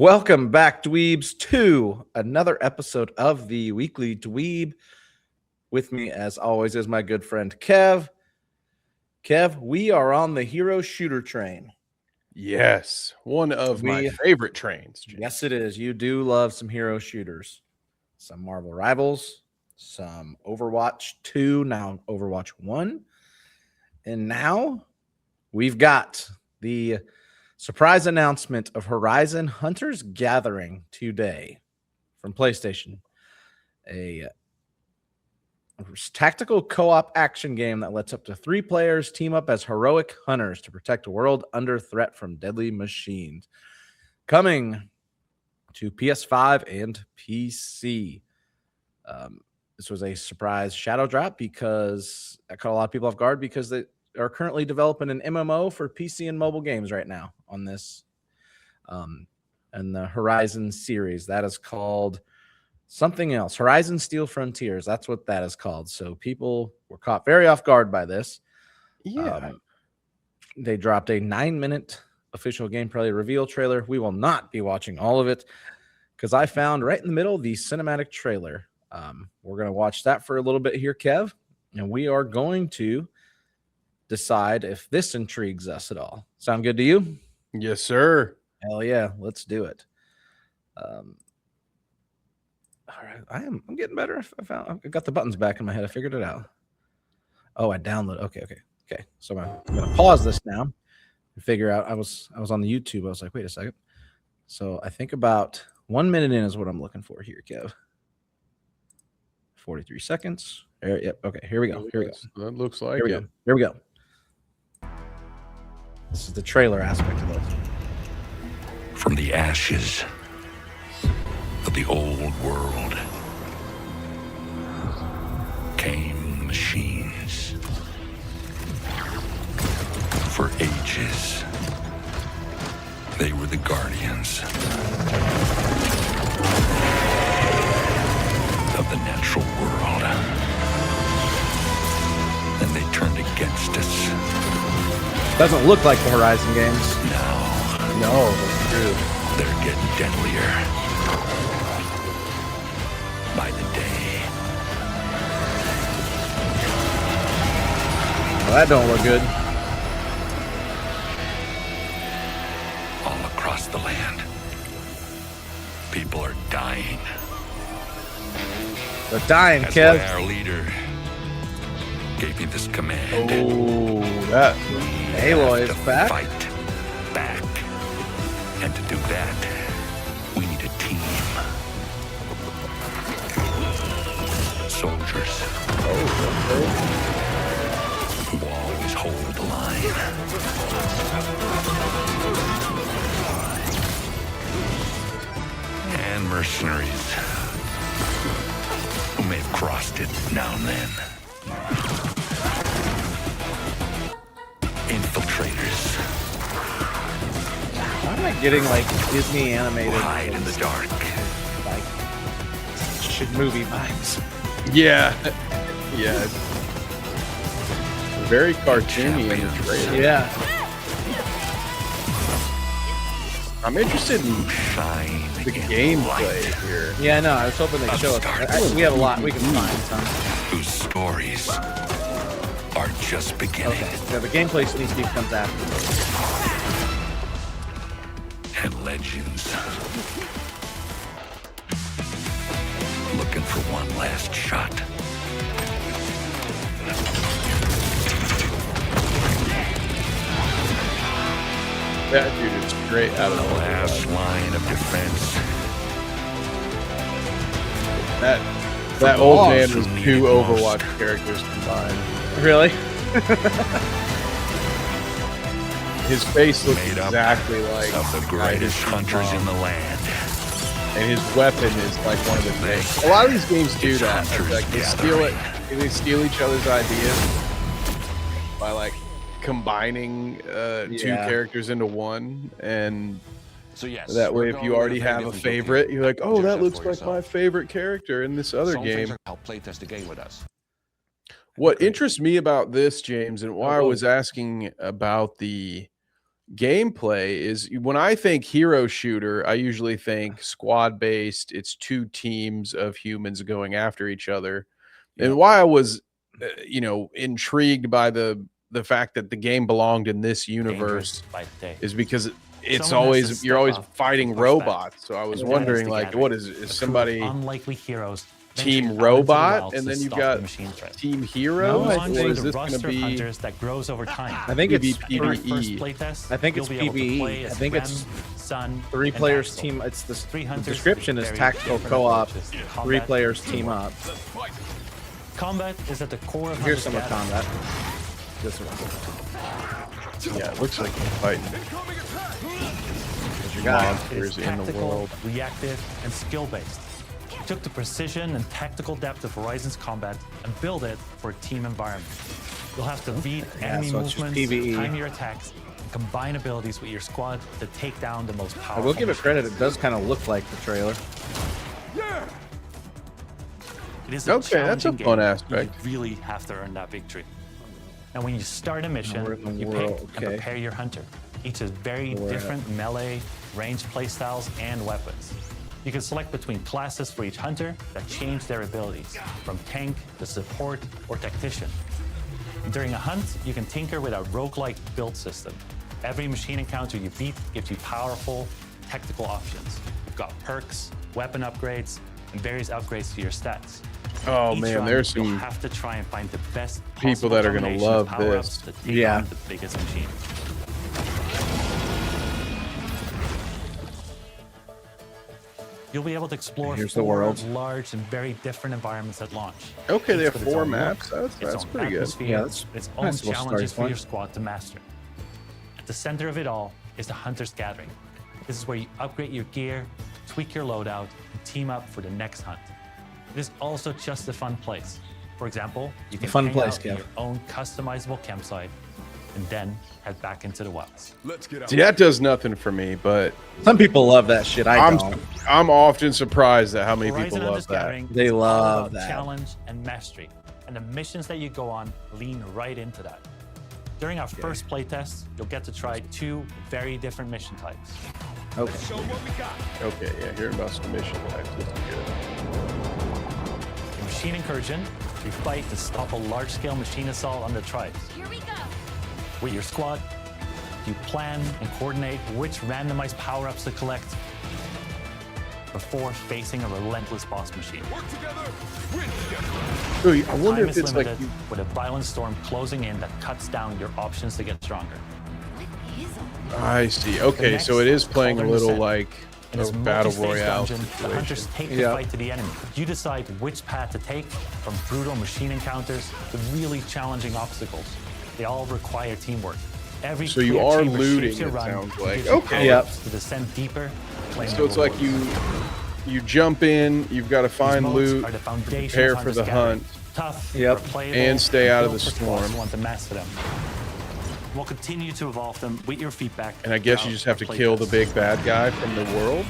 Welcome back, dweebs, to another episode of the Weekly Dweeb. With me, as always, is my good friend Kev. Kev, we are on the hero shooter train. Yes, one of my favorite trains. James. Yes, it is. You do love some hero shooters. Some Marvel Rivals, some Overwatch 2, now Overwatch 1. And now we've got the surprise announcement of Horizon Hunters Gathering today from PlayStation. A tactical co-op action game that lets up to 3 players team up as heroic hunters to protect a world under threat from deadly machines. Coming to PS5 and PC. This was a surprise shadow drop because that caught a lot of people off guard because they are currently developing an MMO for PC and mobile games right now on this and the Horizon series. That is called something else. Horizon Steel Frontiers. That's what that is called. So people were caught very off guard by this. Yeah. They dropped a 9-minute official gameplay reveal trailer. We will not be watching all of it because I found right in the middle the cinematic trailer. We're going to watch that for a little bit here, Kev, and we are going to decide if this intrigues us at all. Sound good to you? Yes, sir. Hell yeah, let's do it. All right, I'm getting better. I got the buttons back in my head. I figured it out. Oh, I downloaded. Okay. So I'm gonna pause this now and figure out. I was on the YouTube. I was like, wait a second. So I think about 1 minute in is what I'm looking for here, Kev. 43 seconds. Yep. Okay. Here we go. That looks like it. Here we go. This is the trailer aspect of it. From the ashes of the old world came machines. For ages, they were the guardians of the natural world. And they turned against us. Doesn't look like the Horizon games. No, that's true. They're getting deadlier by the day. Well, that don't look good. All across the land, people are dying. They're dying, That's Kev. why our leader gave me this command. Oh, that Aloy is back. Fight back. And to do that, we need a team. Soldiers. Who always hold the line. And mercenaries who may have crossed it now and then. Infiltrators. Why am I getting like Disney animated? Hide in the dark. Like shit movie vibes. Yeah. Very cartoony in the trailer. Yeah. I'm interested in the gameplay here. Yeah, no, I was hoping they'd show us. We have a lot. We can find some. Whose stories are just beginning. Okay. Yeah, the gameplay sneak peek comes after this. And legends looking for one last shot. That dude is straight out of The the last line of defense. That old man was 2 Overwatch characters combined. Really? His face looks exactly like of the greatest hunters in the land. And his weapon is like one of the things. A lot of these games do that. Like they steal each other's ideas by like combining 2 characters into one, and so yes, that way if you already have a favorite, you're like, oh, that looks like my favorite character in this other game. Help play test the game with us. What interests me about this, James, and why I was asking about the gameplay is when I think hero shooter, I usually think squad based. It's 2 teams of humans going after each other. Yep. And why I was, intrigued by the fact that the game belonged in this universe is because it's always you're always fighting robots. So I was wondering, like, what is somebody unlikely heroes Team Robot, and then you've got Team Hero? No, or is this going to be hunters that grows over time. I think it's PvE. I think it's PvE. I think it's 3 players team. It's the description is tactical co-op. 3 players team up. Combat is at the core of Here's some of combat. This one. Yeah, it looks like you're fighting You got monsters in the world. Reactive, and skill-based. Took the precision and tactical depth of Horizon's combat and build it for a team environment. You'll have to beat enemy so it's just movements, PvE. time your attacks, and combine abilities with your squad to take down the most I powerful. will give it credit. It does kind of look like the trailer. It is a Okay, that's a challenging fun game. aspect. You really have to earn that victory. And when you start a mission, we're in the you world, pick and okay. prepare your hunter. Each has very different melee, ranged playstyles, and weapons. You can select between classes for each hunter that change their abilities, from tank to support or tactician. During a hunt, you can tinker with a roguelike build system. Every machine encounter you beat gives you powerful tactical options. You've got perks, weapon upgrades, and various upgrades to your stats. Oh Each man, run, there's you'll some have to try and find the best people that are gonna combination of love power-ups this. to take Yeah. on the biggest machine. You'll be able to explore Here's the 4 world. large and very different environments at launch. Okay, they Each have with its 4 own maps. look, That's its own pretty good. atmosphere, Yeah, that's its a own nice little challenges starting for your point. squad to master. At the center of it all is the Hunter's Gathering. This is where you upgrade your gear, tweak your loadout, and team up for the next hunt. It is also just a fun place. For example, you can fun hang place, out in Kev. your own customizable campsite and then head back into the wilds. See, that does nothing for me, but Some people love that shit. I don't. I'm often surprised at how many Horizon people love Hunter's that. Gathering They is all love about that. challenge and mastery, and the missions that you go on lean right into that. During our first playtest, you'll get to try 2 very different mission types. Okay. Okay, yeah, hearing about some mission types is good. In Machine Incursion, you fight to stop a large-scale machine assault on the tribes. Here we go. With your squad, you plan and coordinate which randomized power-ups to collect before facing a relentless boss machine. Ooh, I wonder Time if is it's like limited, with a violent storm closing in that cuts down your options to get stronger. What is all I see. Okay, next so it is playing a Cauldron little Descent. like In a this battle multi-stage royale dungeon, the situation. hunters take the Yeah. fight to the enemy. You decide which path to take, from brutal machine encounters to really challenging obstacles. They all require teamwork. Every So you clear are chamber looting, shapes your it run sounds and like. gives you Okay. power-ups to descend deeper. claim So the it's like rewards. you jump in, you've got to These find modes loot, are the foundation prepare of for the Hunter's Gathering. hunt. Tough, Yep. replayable, and stay out of built the for squads storm. who want to master them. We'll continue to evolve them with your feedback. And I guess you throughout just have to the kill the playtest. big bad guy from the world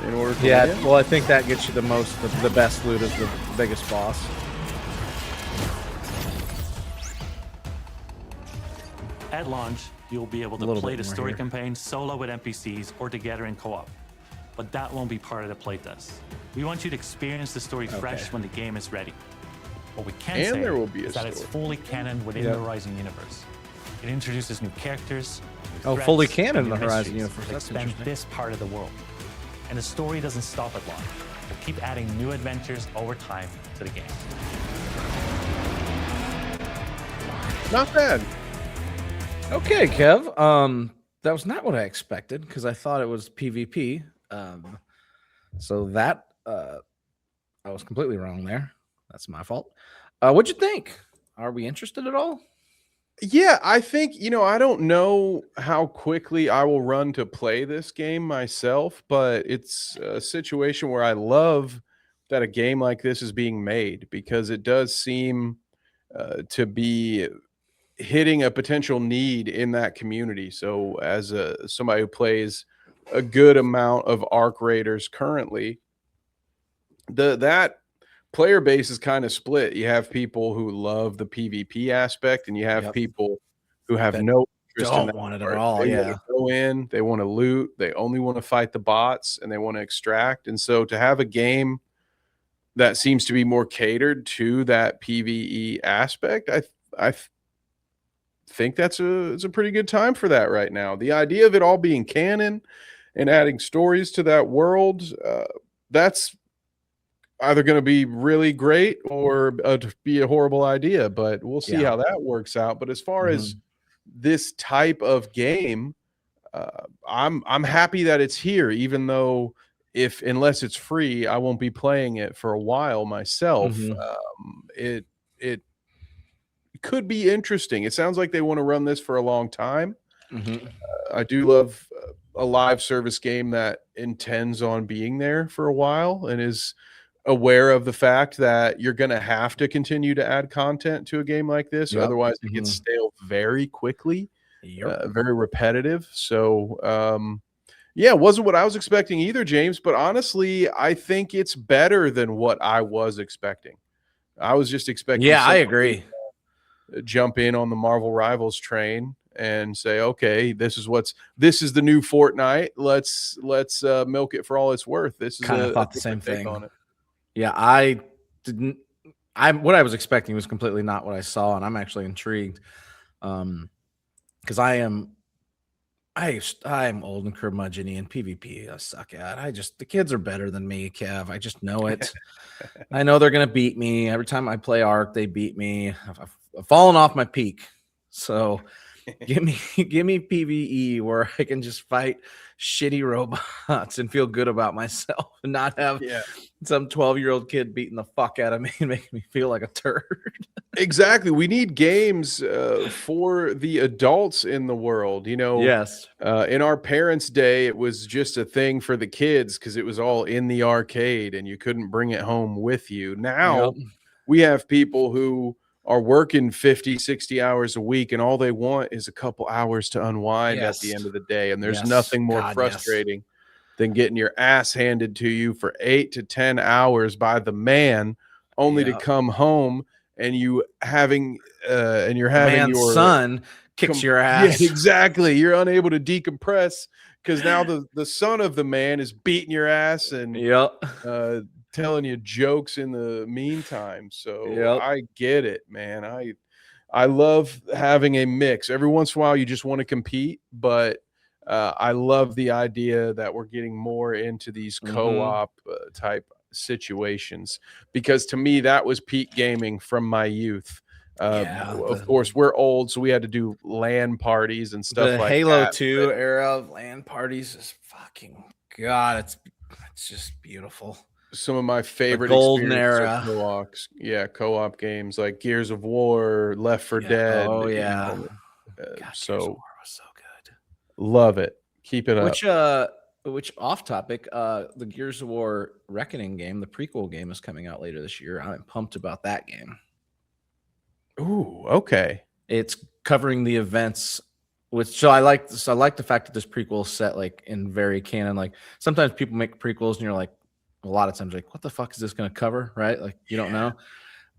in order to Yeah, win. well, I think that gets you the most, the best loot is the biggest boss. At launch, you'll be able to little play bit the more story here. campaign solo with NPCs or together in co-op. But that won't be part of the playtest. We want you to experience the story fresh when the game is ready. What we can And say there will be a is that it's story. fully canon within Yep. the Horizon universe. It introduces new characters, new Oh, threats, fully and canon in new the Horizon mysteries universe. that That's expand interesting. this part of the world. And the story doesn't stop at launch. We'll keep adding new adventures over time to the game. Not bad. Okay, Kev. That was not what I expected because I thought it was PvP. So that I was completely wrong there. That's my fault. What'd you think? Are we interested at all? Yeah, I think, I don't know how quickly I will run to play this game myself, but it's a situation where I love that a game like this is being made because it does seem to be hitting a potential need in that community. So as somebody who plays a good amount of Arc Raiders currently, that player base is kind of split. You have people who love the PvP aspect, and you have Yep. people who have Bet. no interest in don't that want it at part. all. They Yeah. wanna go in, they wanna loot, they only wanna fight the bots, and they wanna extract, and so to have a game that seems to be more catered to that PvE aspect, I think it's a pretty good time for that right now. The idea of it all being canon and adding stories to that world, that's either going to be really great or be a horrible idea, but we'll see Yeah. how that works out. But as far as Mhm. this type of game, I'm happy that it's here, even though if unless it's free, I won't be playing it for a while myself. Mhm. It could be interesting. It sounds like they want to run this for a long time. Mhm. I do love a live service game that intends on being there for a while and is aware of the fact that you're going to have to continue to add content to a game like this. Yep. Otherwise, it gets Mhm. stale very quickly, Yep. very repetitive. So, yeah, it wasn't what I was expecting either, James. But honestly, I think it's better than what I was expecting. I was just expecting Yeah, I somebody agree. jump in on the Marvel Rivals train and say, okay, this is the new Fortnite. Let's milk it for all it's worth. This is Kind of a thought the same different take thing. on it. Yeah, I didn't. What I was expecting was completely not what I saw, and I'm actually intrigued. Because I'm old and curmudgeon-y, and PvP I suck at. The kids are better than me, Kev. I just know it. I know they're gonna beat me every time I play Arc. They beat me. I've fallen off my peak. So give me PvE where I can just fight shitty robots and feel good about myself and not have Yeah. some 12-year-old kid beating the fuck out of me and making me feel like a turd. Exactly. We need games for the adults in the world. Yes. In our parents' day, it was just a thing for the kids because it was all in the arcade and you couldn't bring it home with you. Yep. Now we have people who are working 50, 60 hours a week and all they want is a couple hours to unwind at the Yes. end of the day. And there's Yes. nothing more God, yes. frustrating than getting your ass handed to you for 8 to 10 hours by the man only to Yeah. come home and you're having Man's your son kicks your yeah, ass. exactly. You're unable to decompress because now the son of the man is beating your ass and Yep. telling you jokes in the meantime. So Yep. I get it, man. I love having a mix. Every once in a while, you just want to compete, but I love the idea that we're getting more into these co-op type situations because to me that was peak gaming from my youth. Of course, we're old, so we had to do LAN parties and stuff The like Halo that. 2 era of LAN parties is fucking God. It's just beautiful. Some of my favorite golden experiences era. are co-op games like Gears of War, Left 4 Dead. Oh you yeah. know, God, Gears of so War was so good. love it. Keep it up. Which off topic, the Gears of War Reckoning game, the prequel game, is coming out later this year. I'm pumped about that game. Ooh, okay. It's covering the events, so I like the fact that this prequel is set like in very canon. Like sometimes people make prequels and you're like, a lot of times like, what the fuck is this going to cover? Right? Like you don't know.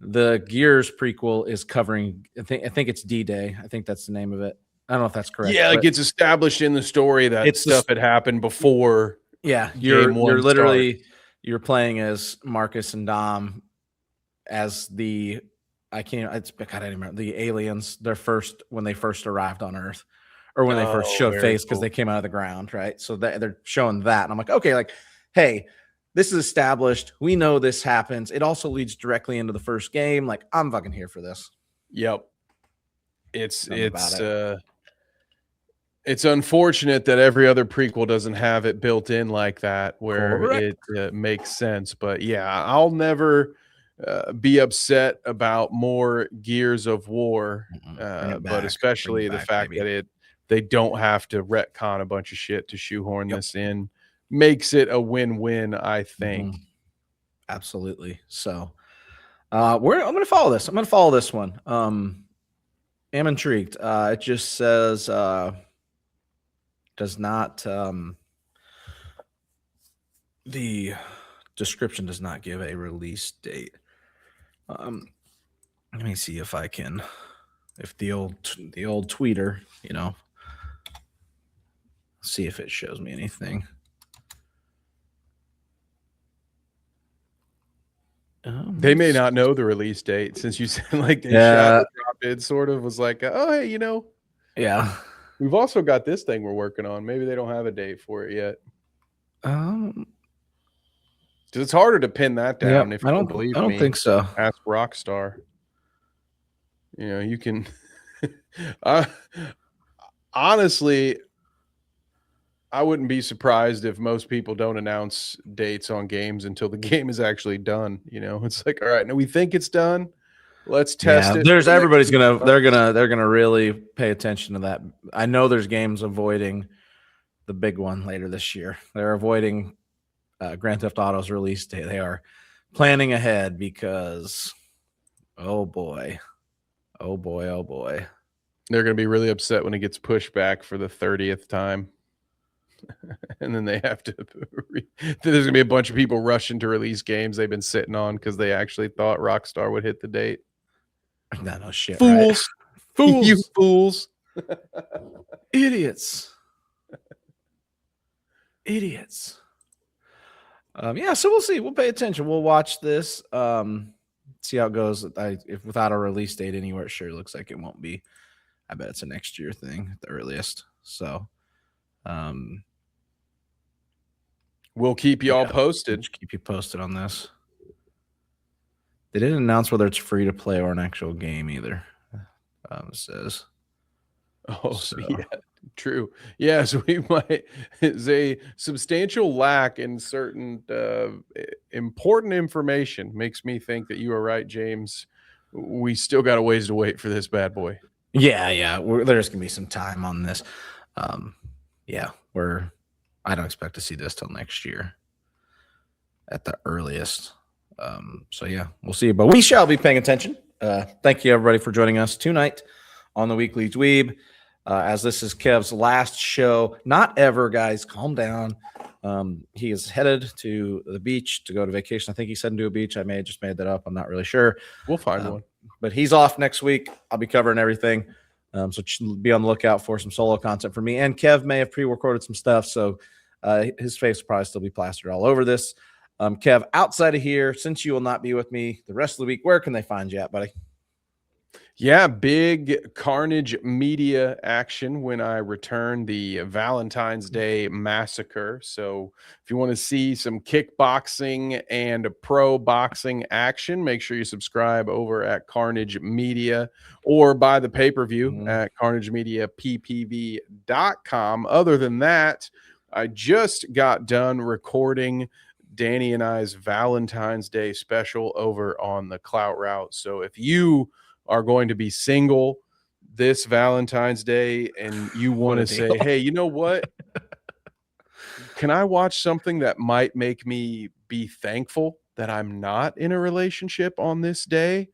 The Gears prequel is covering. I think it's D-Day. I think that's the name of it. I don't know if that's correct. Yeah, it gets established in the story that stuff had happened before. Yeah, you're literally you're playing as Marcus and Dom as the I don't remember the aliens. When they first arrived on Earth, or when they first showed face because they came out of the ground, right? So they're showing that, and I'm like, okay, like, hey, this is established. We know this happens. It also leads directly into the first game. Like, I'm fucking here for this. Yep. It's unfortunate that every other prequel doesn't have it built in like that, where it makes sense. But yeah, I'll never be upset about more Gears of War, but especially the fact that they don't have to retcon a bunch of shit to shoehorn this in makes it a win-win, I think. Absolutely. So I'm going to follow this. I'm going to follow this one. I'm intrigued. It just says does not the description does not give a release date. Let me see if I can, if the old tweeter, see if it shows me anything. They may not know the release date since you said like they Yeah. shot the drop in, sort of was like, oh, hey, Yeah. we've also got this thing we're working on. Maybe they don't have a date for it yet. Because it's harder to pin that down. If you don't believe me, I don't think so. Ask Rockstar. You can. Honestly, I wouldn't be surprised if most people don't announce dates on games until the game is actually done. It's like, all right, now we think it's done. Let's test it. There's everybody's they're gonna really pay attention to that. I know there's games avoiding the big one later this year. They're avoiding Grand Theft Auto's release date. They are planning ahead because, oh boy. They're going to be really upset when it gets pushed back for the 30th time. And then they have to there's going to be a bunch of people rushing to release games they've been sitting on because they actually thought Rockstar would hit the date. No shit. Fools. Right? Fools. You fools. Idiots. Yeah, so we'll see. We'll pay attention. We'll watch this. See how it goes. If without a release date anywhere, it sure looks like it won't be. I bet it's a next year thing at the earliest. So we'll keep you all posted. We'll keep you posted on this. They didn't announce whether it's free to play or an actual game either. It says. Oh, so. Yeah, true. Yes, we might. Is a substantial lack in certain important information. Makes me think that you are right, James. We still got a ways to wait for this bad boy. Yeah. There's gonna be some time on this. I don't expect to see this till next year at the earliest. So yeah, we'll see. But we shall be paying attention. Thank you everybody for joining us tonight on the Weekly Dweeb. As this is Kev's last show, not ever, guys. Calm down. He is headed to the beach to go to vacation. I think he said into a beach. I may have just made that up. I'm not really sure. We'll find one. But he's off next week. I'll be covering everything. So be on the lookout for some solo content from me. And Kev may have pre-recorded some stuff, so his face will probably still be plastered all over this. Kev, outside of here, since you will not be with me the rest of the week, where can they find you at, buddy? Yeah, big Carnage Media action when I return, the Valentine's Day Massacre. So if you want to see some kickboxing and pro boxing action, make sure you subscribe over at Carnage Media or buy the pay-per-view at carnagemediappv.com. Other than that, I just got done recording Danny and I's Valentine's Day special over on the Clout Route. So if you are going to be single this Valentine's Day and you want to say, hey, you know what? Can I watch something that might make me be thankful that I'm not in a relationship on this day?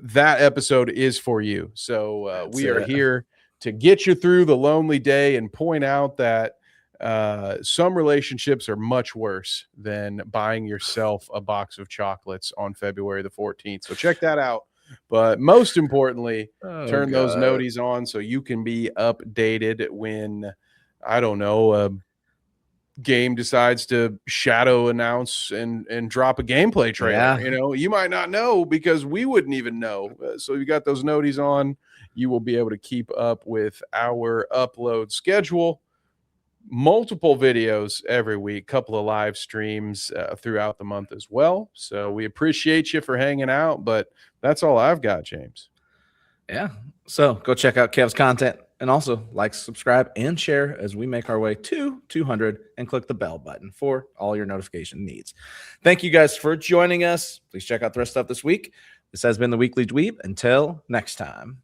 That episode is for you. So we are here to get you through the lonely day and point out that some relationships are much worse than buying yourself a box of chocolates on February the 14th. So check that out. But most importantly, turn those noties on so you can be updated when, I don't know, a game decides to shadow announce and drop a gameplay trailer. Yeah. You might not know because we wouldn't even know. So you got those noties on, you will be able to keep up with our upload schedule. Multiple videos every week, couple of live streams throughout the month as well. So we appreciate you for hanging out, but that's all I've got, James. Yeah. So go check out Kev's content and also like, subscribe, and share as we make our way to 200 and click the bell button for all your notification needs. Thank you guys for joining us. Please check out the rest of stuff this week. This has been the Weekly Dweeb. Until next time.